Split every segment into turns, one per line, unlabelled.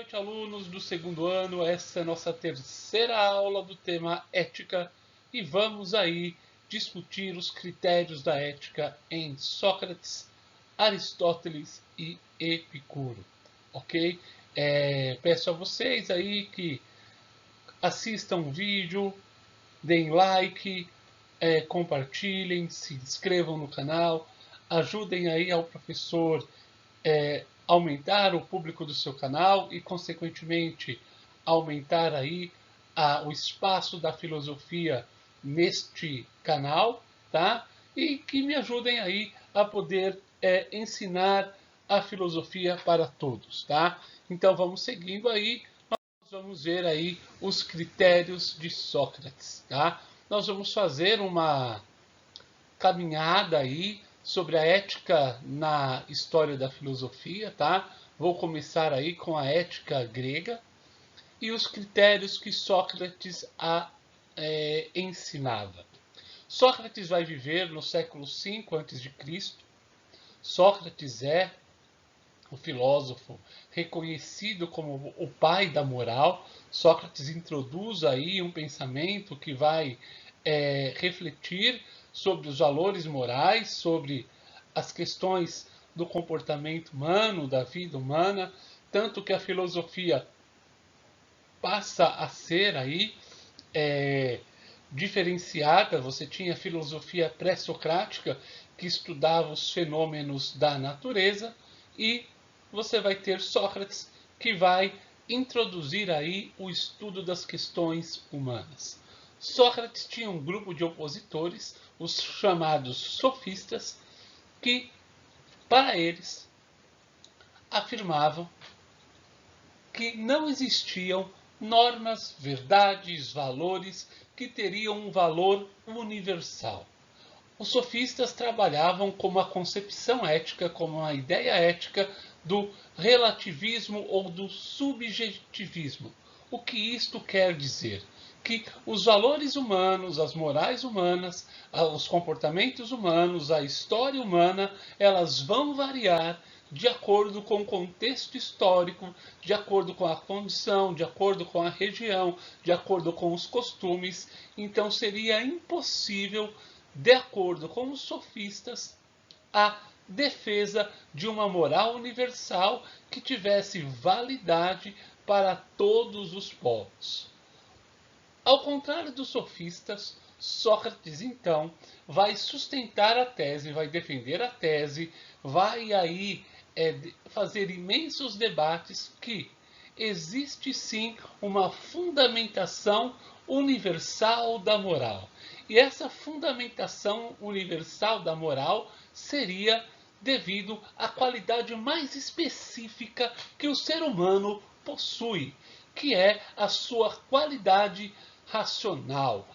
noite, alunos do segundo ano. Essa é a nossa terceira aula do tema ética e vamos aí discutir os critérios da ética em Sócrates, Aristóteles e Epicuro, ok? Peço a vocês aí que assistam o vídeo, deem like, compartilhem, se inscrevam no canal, ajudem aí ao professor aumentar o público do seu canal e, consequentemente, aumentar aí o espaço da filosofia neste canal, tá? E que me ajudem aí a poder ensinar a filosofia para todos, tá? Então vamos seguindo aí, nós vamos ver aí os critérios de Sócrates, tá? Nós vamos fazer uma caminhada aí sobre a ética na história da filosofia, tá? Vou começar aí com a ética grega e os critérios que Sócrates ensinava. Sócrates vai viver no século V a.C. Sócrates é o filósofo reconhecido como o pai da moral. Sócrates introduz aí um pensamento que vai refletir sobre os valores morais, sobre as questões do comportamento humano, da vida humana, tanto que a filosofia passa a ser aí diferenciada. Você tinha a filosofia pré-socrática, que estudava os fenômenos da natureza, e você vai ter Sócrates, que vai introduzir aí o estudo das questões humanas. Sócrates tinha um grupo de opositores, os chamados sofistas, que, para eles, afirmavam que não existiam normas, verdades, valores que teriam um valor universal. Os sofistas trabalhavam com uma concepção ética, como uma ideia ética do relativismo ou do subjetivismo. O que isto quer dizer? Que os valores humanos, as morais humanas, os comportamentos humanos, a história humana, elas vão variar de acordo com o contexto histórico, de acordo com a condição, de acordo com a região, de acordo com os costumes. Então seria impossível, de acordo com os sofistas, a defesa de uma moral universal que tivesse validade para todos os povos. Ao contrário dos sofistas, Sócrates, então, vai sustentar a tese, vai defender a tese, vai aí fazer imensos debates que existe sim uma fundamentação universal da moral. E essa fundamentação universal da moral seria devido à qualidade mais específica que o ser humano possui, que é a sua qualidade racional.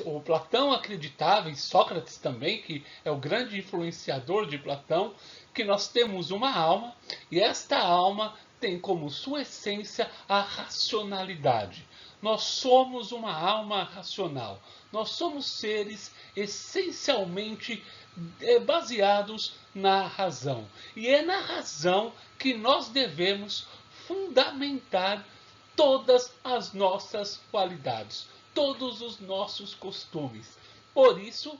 O Platão acreditava, e Sócrates também, que é o grande influenciador de Platão, que nós temos uma alma, e esta alma tem como sua essência a racionalidade. Nós somos uma alma racional. Nós somos seres essencialmente baseados na razão. E é na razão que nós devemos fundamentar todas as nossas qualidades, todos os nossos costumes. Por isso,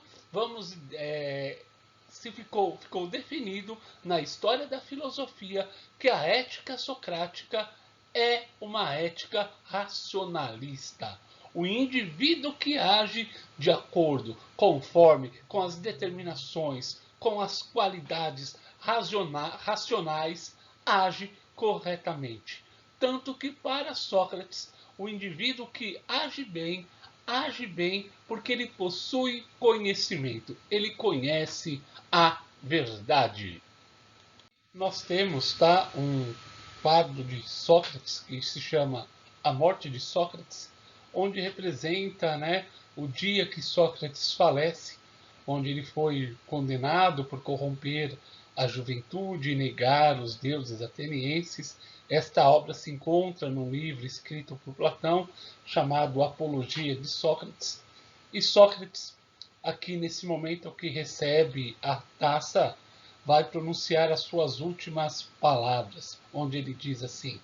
ficou definido na história da filosofia que a ética socrática é uma ética racionalista. O indivíduo que age de acordo, conforme com as determinações, com as qualidades racionais, age corretamente. Tanto que, para Sócrates, o indivíduo que age bem porque ele possui conhecimento, ele conhece a verdade. Nós temos um quadro de Sócrates que se chama A Morte de Sócrates, onde representa o dia que Sócrates falece, onde ele foi condenado por corromper a juventude e negar os deuses atenienses. Esta obra se encontra num livro escrito por Platão, chamado Apologia de Sócrates. E Sócrates, aqui nesse momento que recebe a taça, vai pronunciar as suas últimas palavras, onde ele diz assim: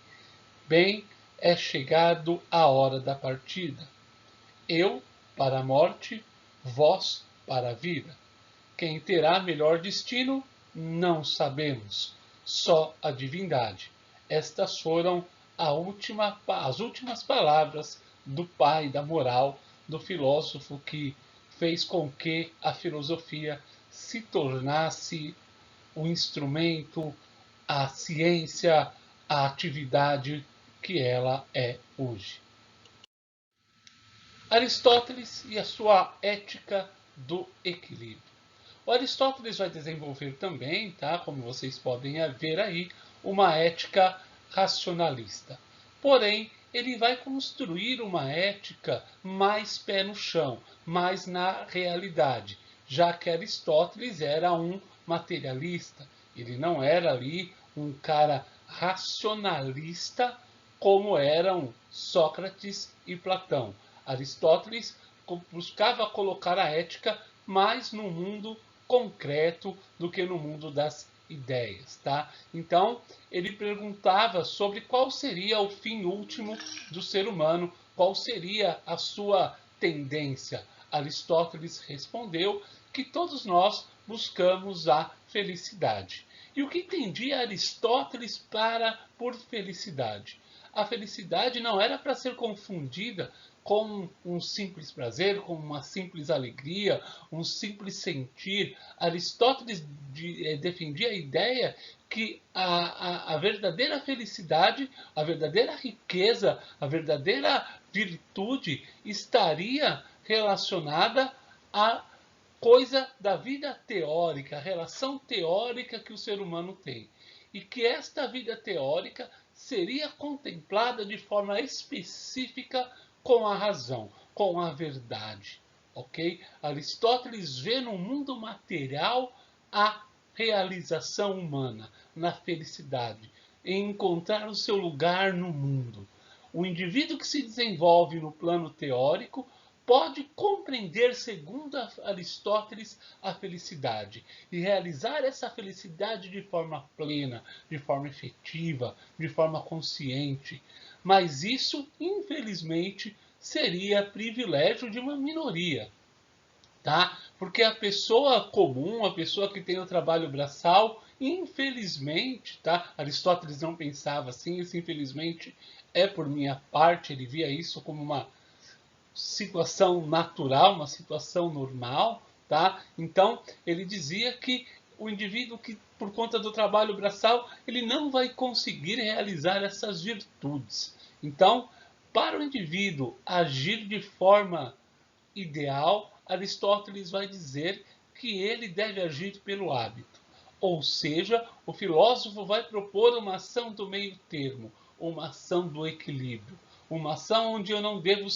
Bem, é chegado a hora da partida. Eu para a morte, vós para a vida. Quem terá melhor destino, não sabemos, só a divindade. Estas foram as últimas palavras do pai da moral, do filósofo que fez com que a filosofia se tornasse o instrumento, a ciência, a atividade que ela é hoje. Aristóteles e a sua ética do equilíbrio. O Aristóteles vai desenvolver também, tá, como vocês podem ver aí, uma ética racionalista. Porém, ele vai construir uma ética mais pé no chão, mais na realidade, já que Aristóteles era um materialista. Ele não era ali um cara racionalista como eram Sócrates e Platão. Aristóteles buscava colocar a ética mais no mundo concreto do que no mundo das ideias, tá? Então, ele perguntava sobre qual seria o fim último do ser humano, qual seria a sua tendência. Aristóteles respondeu que todos nós buscamos a felicidade. E o que entendia Aristóteles por felicidade? A felicidade não era para ser confundida com um simples prazer, com uma simples alegria, um simples sentir. Aristóteles defendia a ideia que a verdadeira felicidade, a verdadeira riqueza, a verdadeira virtude estaria relacionada à coisa da vida teórica, a relação teórica que o ser humano tem. E que esta vida teórica seria contemplada de forma específica com a razão, com a verdade, ok? Aristóteles vê no mundo material a realização humana, na felicidade, em encontrar o seu lugar no mundo. O indivíduo que se desenvolve no plano teórico pode compreender, segundo Aristóteles, a felicidade e realizar essa felicidade de forma plena, de forma efetiva, de forma consciente. Mas isso, infelizmente, seria privilégio de uma minoria, tá? Porque a pessoa comum, a pessoa que tem o trabalho braçal, infelizmente, tá? Aristóteles não pensava assim, isso infelizmente é por minha parte, ele via isso como uma situação natural, uma situação normal, tá? Então, ele dizia que o indivíduo que, por conta do trabalho braçal, ele não vai conseguir realizar essas virtudes. Então, para o indivíduo agir de forma ideal, Aristóteles vai dizer que ele deve agir pelo hábito. Ou seja, o filósofo vai propor uma ação do meio termo, uma ação do equilíbrio, uma ação onde eu não devo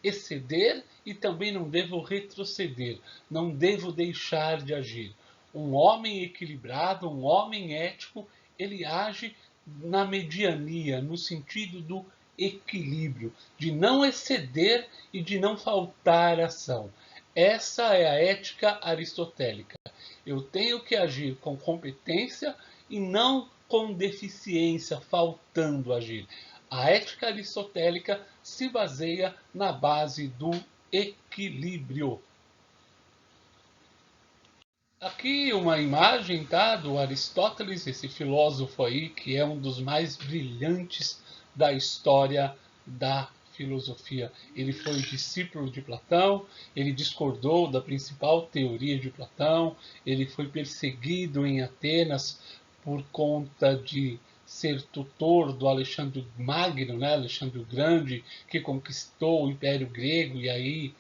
exceder e também não devo retroceder, não devo deixar de agir. Um homem equilibrado, um homem ético, ele age na mediania, no sentido do equilíbrio, de não exceder e de não faltar ação. Essa é a ética aristotélica. Eu tenho que agir com competência e não com deficiência, faltando agir. A ética aristotélica se baseia na base do equilíbrio. Aqui uma imagem, tá, do Aristóteles, esse filósofo aí que é um dos mais brilhantes da história da filosofia. Ele foi discípulo de Platão, ele discordou da principal teoria de Platão, ele foi perseguido em Atenas por conta de ser tutor do Alexandre Magno, né, Alexandre o Grande, que conquistou o Império Grego e aí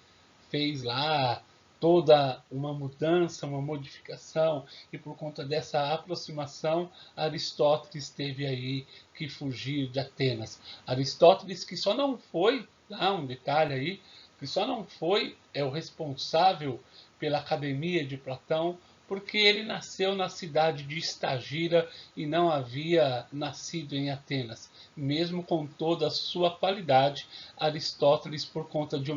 fez lá toda uma mudança, uma modificação, e por conta dessa aproximação, Aristóteles teve aí que fugir de Atenas. Aristóteles que só não foi, um detalhe aí, que só não foi o responsável pela Academia de Platão, porque ele nasceu na cidade de Estagira e não havia nascido em Atenas. Mesmo com toda a sua qualidade, Aristóteles, por conta de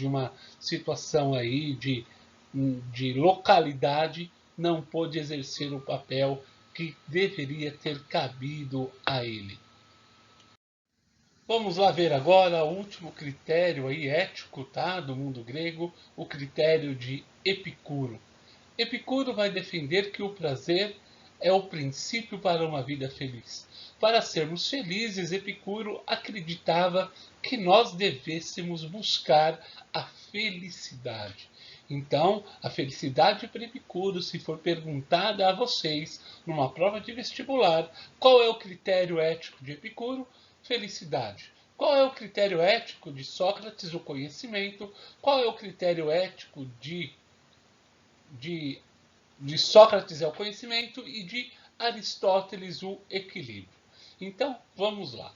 uma situação aí de localidade, não pôde exercer o papel que deveria ter cabido a ele. Vamos lá ver agora o último critério aí ético, tá, do mundo grego, o critério de Epicuro. Epicuro vai defender que o prazer é o princípio para uma vida feliz. Para sermos felizes, Epicuro acreditava que nós devêssemos buscar a felicidade. Então, a felicidade para Epicuro, se for perguntada a vocês numa prova de vestibular, qual é o critério ético de Epicuro? Felicidade. Qual é o critério ético de Sócrates? O conhecimento. Qual é o critério ético de, de Sócrates? É o conhecimento. E de Aristóteles, o equilíbrio. Então, vamos lá.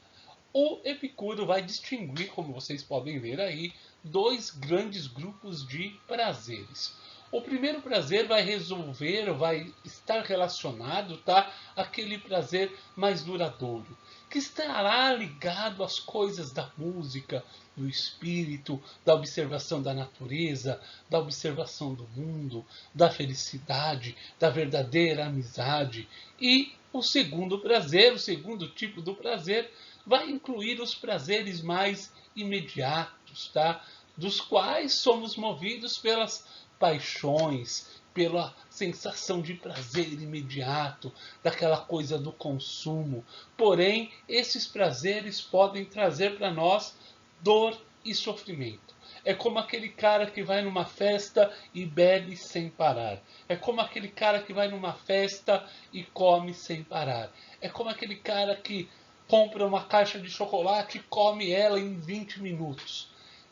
O Epicuro vai distinguir, como vocês podem ver aí, dois grandes grupos de prazeres. O primeiro prazer vai estar relacionado, tá, àquele prazer mais duradouro, que estará ligado às coisas da música, do espírito, da observação da natureza, da observação do mundo, da felicidade, da verdadeira amizade. E o segundo prazer, o segundo tipo do prazer, vai incluir os prazeres mais imediatos, tá? Dos quais somos movidos pelas paixões, pela sensação de prazer imediato, daquela coisa do consumo. Porém, esses prazeres podem trazer para nós dor e sofrimento. É como aquele cara que vai numa festa e bebe sem parar. É como aquele cara que vai numa festa e come sem parar. É como aquele cara que compra uma caixa de chocolate e come ela em 20 minutos.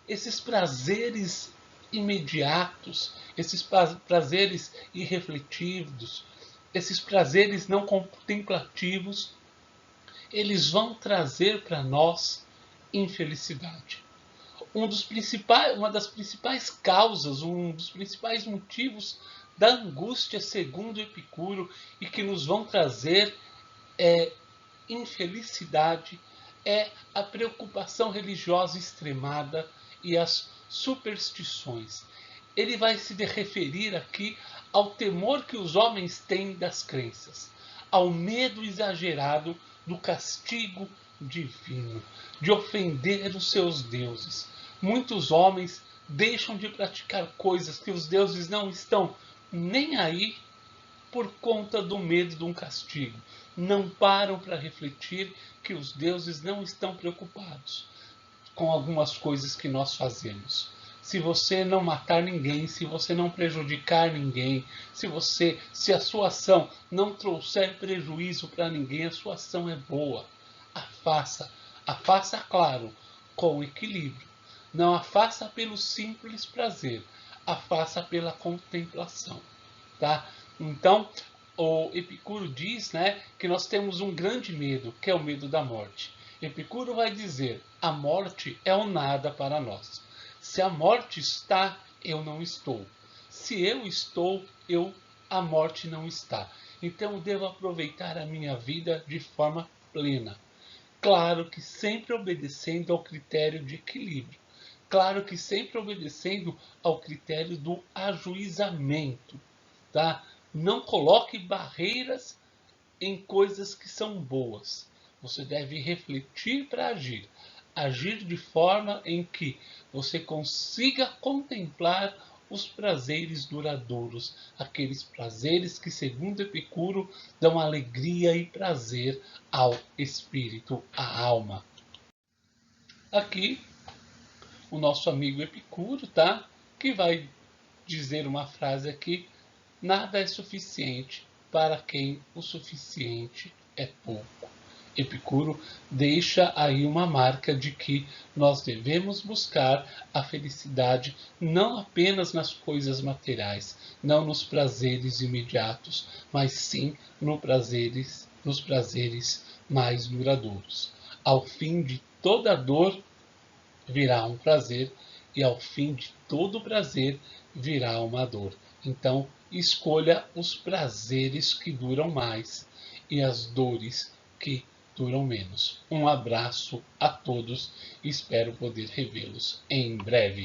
Esses prazeres imediatos, esses prazeres irrefletidos, esses prazeres não contemplativos, eles vão trazer para nós infelicidade. Uma das principais causas, um dos principais motivos da angústia, segundo Epicuro, e que nos vão trazer infelicidade, é a preocupação religiosa extremada e as superstições. Ele vai se referir aqui ao temor que os homens têm das crenças, ao medo exagerado do castigo divino, de ofender os seus deuses. Muitos homens deixam de praticar coisas que os deuses não estão nem aí por conta do medo de um castigo. Não param para refletir que os deuses não estão preocupados com algumas coisas que nós fazemos. Se você não matar ninguém, se você não prejudicar ninguém, se a sua ação não trouxer prejuízo para ninguém, a sua ação é boa. A faça. A faça, claro, com equilíbrio. Não a faça pelo simples prazer, a faça pela contemplação. Tá? Então, o Epicuro diz, né, que nós temos um grande medo, que é o medo da morte. Epicuro vai dizer: a morte é o nada para nós. Se a morte está, eu não estou. Se eu estou, a morte não está. Então eu devo aproveitar a minha vida de forma plena. Claro que sempre obedecendo ao critério de equilíbrio. Claro que sempre obedecendo ao critério do ajuizamento. Tá? Não coloque barreiras em coisas que são boas. Você deve refletir para agir. Agir de forma em que você consiga contemplar os prazeres duradouros, aqueles prazeres que, segundo Epicuro, dão alegria e prazer ao espírito, à alma. Aqui, o nosso amigo Epicuro, tá? Que vai dizer uma frase aqui: nada é suficiente para quem o suficiente é pouco. Epicuro deixa aí uma marca de que nós devemos buscar a felicidade não apenas nas coisas materiais, não nos prazeres imediatos, mas sim nos prazeres mais duradouros. Ao fim de toda dor virá um prazer, e ao fim de todo prazer virá uma dor. Então, escolha os prazeres que duram mais e as dores que duram menos. Um abraço a todos e espero poder revê-los em breve.